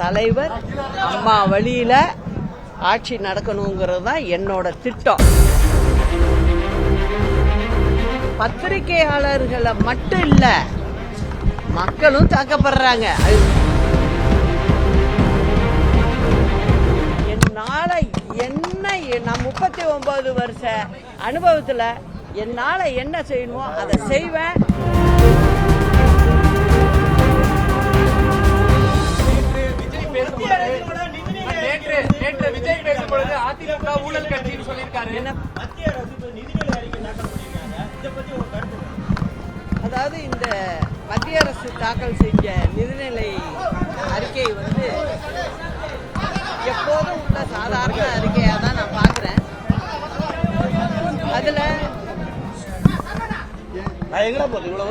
தலைவர் அம்மா வழியில ஆட்சி நடக்கணுங்கிறது தான் என்னோட திட்டம். பத்திரிகையாளர்களை மட்டும் இல்ல, மக்களும் தாக்கப்படுறாங்க. என்னால என்ன, நான் 39 வருஷ அனுபவத்துல என்னால என்ன செய்யணுமோ அதை செய்வேன். நேற்று விஜய் பேசும்பொழுது அதிமுக ஊழல் கட்சின்னு சொல்லியிருக்காரு. அதாவது இந்த மத்திய அரசு தாக்கல் செஞ்ச நிதிநிலை அறிக்கை எப்போதும் உள்ள சாதாரண அறிக்கையா தான் நான் பார்க்கிறேன். அதுல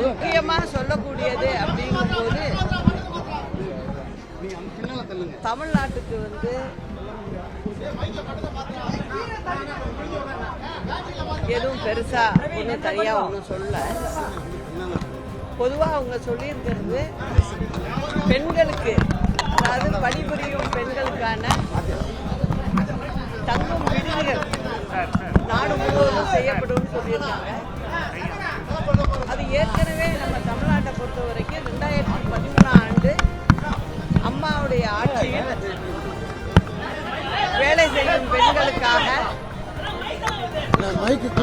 முக்கியமா சொல்லக்கூடியது அப்படிங்கும்போது தமிழ்நாட்டுக்கு எதுவும் பெருசா ஒன்றும் தனியா ஒன்றும் சொல்ல. பொதுவா அவங்க சொல்லியிருக்கிறது பெண்களுக்கு, அதாவது பணிபுரியும் பெண்களுக்கான தங்கும் விடுதிகள் நாடு முழுவதும் செய்யப்படும் சொல்லியிருக்காங்க. அது ஏற்கனவே நம்ம தமிழ்நாட்டை பொறுத்த வரைக்கும் 2013 ஆண்டு அம்மாவுடைய ஆட்சியில் வேலை செய்யும் பெண்களுக்காக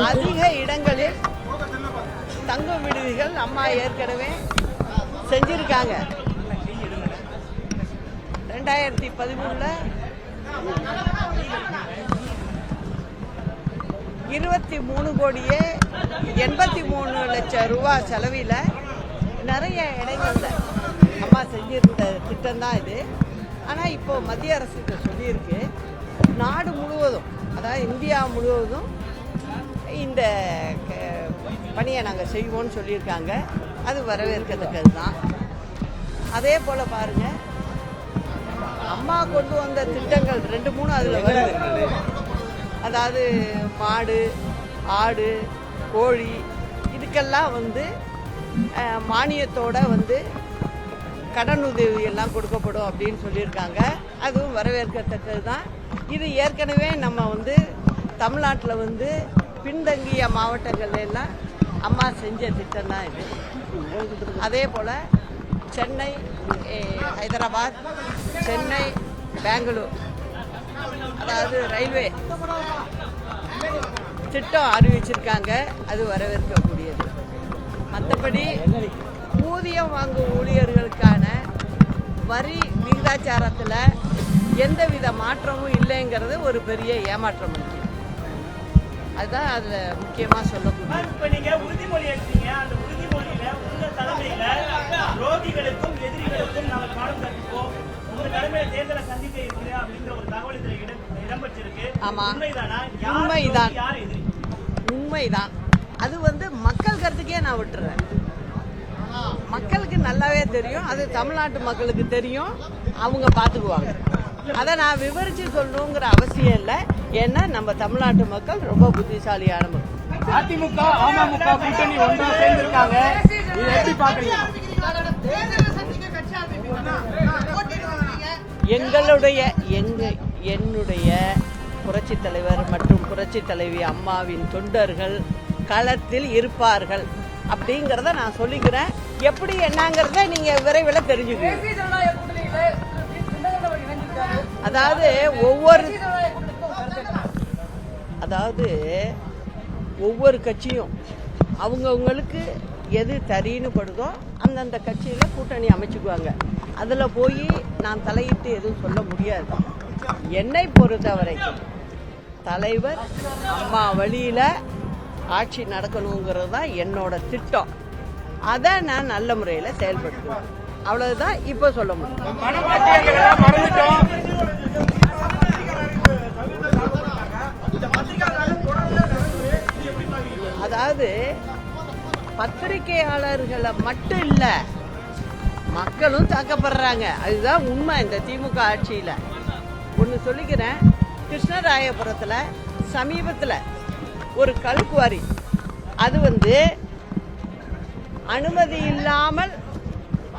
அதிக இடங்களில் தங்கும் விடுதிகள் அம்மா ஏற்கனவே செஞ்சிருக்காங்க. 2013 23,83,00,000 ரூபாய் செலவில் நிறைய இடங்கள்ல அம்மா செஞ்சிருந்த திட்டம் தான் இது. ஆனால் இப்போ மத்திய அரசு சொல்லியிருக்கு நாடு முழுவதும், அதாவது இந்தியா முழுவதும் இந்த பணியை நாங்கள் செய்வோம்னு சொல்லியிருக்காங்க. அது வரவேற்கத்தக்கது தான். அதே போல் பாருங்கள், அம்மா கொண்டு வந்த திட்டங்கள் 2-3 அதில் வருது. அதாவது மாடு, ஆடு, கோழி இதுக்கெல்லாம் மானியத்தோட கடனுதவி எல்லாம் கொடுக்கப்படும் அப்படின்னு சொல்லியிருக்காங்க. அதுவும் வரவேற்கத்தக்கது தான். இது ஏற்கனவே நம்ம தமிழ்நாட்டில் பின்தங்கிய மாவட்டங்கள்ல எல்லாம் அம்மா செஞ்ச திட்டம் தான் இது. அதே போல் சென்னை, ஹைதராபாத், சென்னை, பெங்களூர், அதாவது ரயில்வே திட்டம் அறிவிச்சிருக்காங்க. அது வரவேற்கக்கூடியது. மற்றபடி ஊதியம் வாங்கும் ஊழியர்களுக்கான வரி விகிதாச்சாரத்தில் எந்தவித மாற்றமும் இல்லைங்கிறது ஒரு பெரிய ஏமாற்றம் இருக்கு. அதுதான் அதில் முக்கியமாக சொல்லக்கூடிய. இப்போ நீங்கள் உறுதிமொழி எடுத்தீங்க. அந்த உறுதிமொழியில் உங்கள் தலைமையில் ரோகிகளுக்கும் எதிரிகளுக்கும் நாங்கள் பாடம் கற்பிப்போம், உங்கள் தலைமையில் தேர்தலை சந்திக்க இருக்குது அப்படிங்கிற ஒரு தகவல் இதில் இடம்பெற்றிருக்கு. ஆமாம், உண்மைதானா? உண்மைதான், யார் எதிரி? உண்மைதான். அது மக்கள் கருத்துக்கே நான் விட்டுறேன். மக்களுக்கு நல்லாவே தெரியும். அது தமிழ்நாட்டு மக்களுக்கு தெரியும். அவங்க பார்த்துக்குவாங்க. அதை நான் விவரித்து சொல்லணுங்கிற அவசியம் இல்லை. ஏன்னா நம்ம தமிழ்நாட்டு மக்கள் ரொம்ப புத்திசாலியான மக்கள். அதிமுக அமமுக கூட்டணி ஒன்றா சேர்ந்திருக்காங்க. இதை எப்படி பாக்குறீங்க? என்னுடைய புரட்சி தலைவர் மற்றும் புரட்சி தலைவி அம்மாவின் தொண்டர்கள் களத்தில் இருப்பார்கள் அப்படிங்கிறத நான் சொல்லிக்கிறேன். எப்படி என்னங்கிறத நீங்க விரைவில் தெரிஞ்சுக்கணும். ஒவ்வொரு கட்சியும் அவங்கவுங்களுக்கு எது சரின்னு படுதோ அந்தந்த கட்சியில் கூட்டணி அமைச்சுக்குவாங்க. அதில் போய் நான் தலையிட்டு எதுவும் சொல்ல முடியாது. என்னை பொறுத்தவரைக்கும் தலைவர் அம்மா வழியில் ஆட்சி நடக்கணுங்கிறது தான் என்னோட திட்டம். அதை நான் நல்ல முறையில் செயல்படுத்துவேன். அவ்வளவுதான் இப்போ சொல்ல முடியும். அதாவது பத்திரிகையாளர்களை மட்டும் இல்ல, மக்களும் தாக்கப்படுறாங்க. அதுதான் உண்மை. இந்த திமுக ஆட்சியில் ஒன்று சொல்லிக்கிறேன். கிருஷ்ணராயபுரத்தில் சமீபத்தில் ஒரு கல்குவாரி, அது அனுமதி இல்லாமல்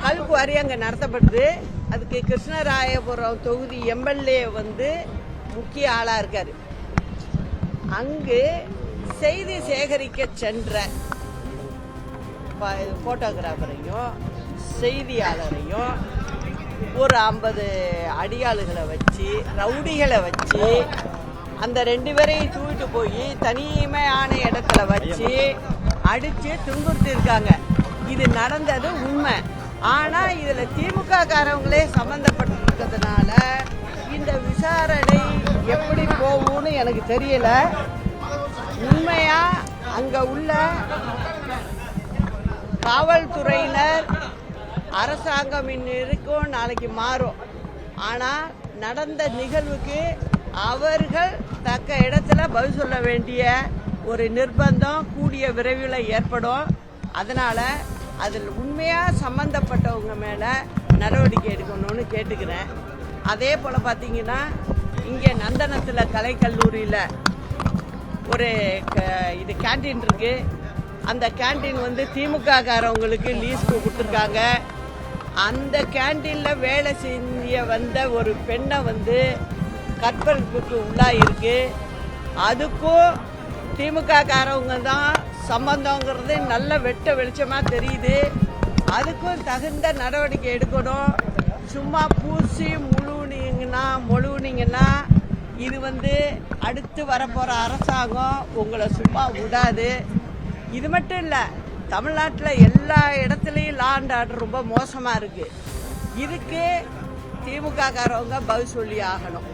கல்குவாரி அங்கே நடத்தப்படுது. அதுக்கு கிருஷ்ணராயபுரம் தொகுதி எம்எல்ஏ வந்து முக்கிய ஆளா இருக்காரு. அங்கு செய்தி சேகரிக்க சென்ற போட்டோகிராஃபரையும் செய்தியாளரையும் ஒரு 50 அடியாளுகளை வச்சு ரவுடிகளை வச்சு அந்த 2 பேரையும் தூக்கிட்டு போய் தனிமையான இடத்துல வச்சு அடிச்சு துன்புறுத்திருக்காங்க. இது நடந்தது உண்மை. ஆனா இதுல திமுக காரவங்களே சம்பந்தப்பட்டிருக்கிறதுனால இந்த விசாரணை எப்படி போகும்னு எனக்கு தெரியல. உண்மையா அங்க உள்ள காவல்துறையினர் அரசாங்கம் இருக்கும், நாளைக்கு மாறும். ஆனால் நடந்த நிகழ்வுக்கு அவர்கள் தக்க இடத்துல பதில் சொல்ல வேண்டிய ஒரு நிர்பந்தம் கூடிய விரைவில் ஏற்படும். அதனால் அதில் உண்மையாக சம்பந்தப்பட்டவங்க மேலே நடவடிக்கை எடுக்கணும்னு கேட்டுக்கிறேன். அதே போல் பார்த்தீங்கன்னா இங்கே நந்தனத்தில் கலைக்கல்லூரியில் ஒரு இது கேண்டீன் இருக்குது. அந்த கேண்டீன் வந்து திமுக காரவங்களுக்கு லீஸ்க்கு கொடுத்துருக்காங்க. அந்த கேண்டீனில் வேலை செஞ்ச வந்த ஒரு பெண்ணை வந்து கற்பழிப்புக்கு உள்ளாயிருக்கு. அதுக்கும் திமுக காரவங்க தான் சம்பந்தங்கிறது நல்ல வெட்ட வெளிச்சமாக தெரியுது. அதுக்கும் தகுந்த நடவடிக்கை எடுக்கணும். சும்மா பூசி முழுவுனீங்கன்னா இது வந்து அடுத்து வரப்போகிற அரசாங்கம் உங்களை சும்மா விடாது. இது மட்டும் இல்லை, தமிழ்நாட்டில் எல்லா இடத்துலையும் லா அண்ட் ஆர்டர் ரொம்ப மோசமாக இருக்குது. இதுக்கு திமுக காரவங்க பதில் சொல்லி ஆகணும்.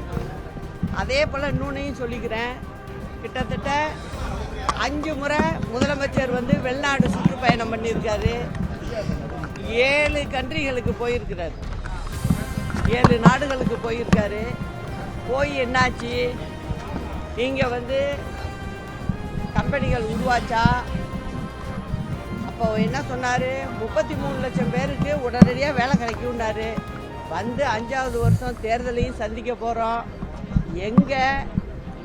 அதே போல் இன்னொன்னையும் சொல்லிக்கிறேன். கிட்டத்தட்ட 5 முறை முதலமைச்சர் வந்து வெளிநாடு சுற்றுப்பயணம் பண்ணியிருக்காரு. 7 கண்ட்ரிகளுக்கு போயிருக்கிறார். 7 நாடுகளுக்கு போயிருக்காரு. போய் என்னாச்சு, இங்கே வந்து கம்பெனிகள் உருவாச்சா? அப்போ என்ன சொன்னார், 33 லட்சம் பேருக்கு உடனடியாக வேலை கிடைக்கும்னாரு. வந்து 5வது வருஷம் தேர்தலையும் சந்திக்க போகிறோம். எங்கே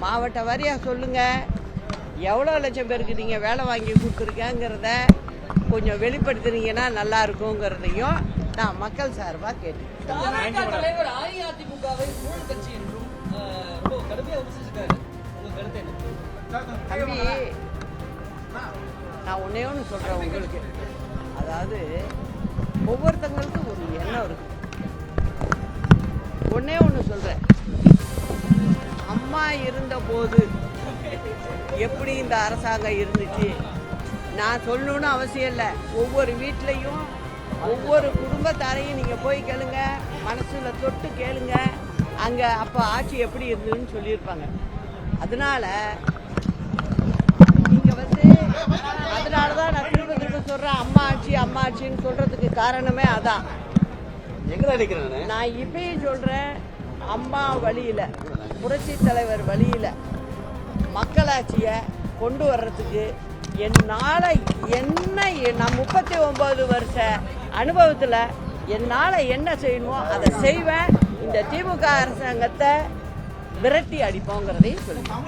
மாவட்ட வாரியாக சொல்லுங்கள், எவ்வளோ லட்சம் பேருக்கு நீங்கள் வேலை வாங்கி கொடுத்துருக்கேங்கிறத கொஞ்சம் வெளிப்படுத்துனீங்கன்னா நல்லா இருக்குங்கிறதையும் நான் மக்கள் சார்பாக கேட்டுக்கிறேன். தலைவர் அஇஅதிமுகவை ஊழல் கட்சி என்றும் ரொம்ப கடுமையாக விமர்சிச்சிருக்காரு. உங்க கருத்து என்ன? தம்பி, நான் ஒன்றே ஒன்று சொல்கிறேன் உங்களுக்கு. அதாவது ஒவ்வொருத்தங்களுக்கும் ஒரு எண்ணம் இருக்கு. ஒன்றே ஒன்று சொல்கிறேன். அம்மா இருந்தபோது எப்படி இந்த அரசாங்கம் இருந்துச்சு நான் சொல்லணும்னு அவசியம் இல்லை. ஒவ்வொரு வீட்லேயும் ஒவ்வொரு குடும்பத்தாரையும் நீங்கள் போய் கேளுங்க, மனசில் தொட்டு கேளுங்க. அங்கே அப்போ ஆட்சி எப்படி இருந்ததுன்னு சொல்லியிருப்பாங்க. அதனால நீங்கள் வந்து அதனால தான் நான் திரும்ப சொல்கிறேன், அம்மா ஆட்சின்னு சொல்கிறதுக்கு காரணமே அதான். நான் இப்பயும் சொல்கிறேன், அம்மா வழியில், புரட்சி தலைவர் வழியில் மக்களாட்சியை கொண்டு வர்றதுக்கு என்னால் நான் 39 வருஷ அனுபவத்தில் என்னால் என்ன செய்யணுமோ அதை செய்வேன். இந்த திமுக அரசாங்கத்தை விரட்டி அடிப்போங்கிறதையும் சொல்லுவேன்.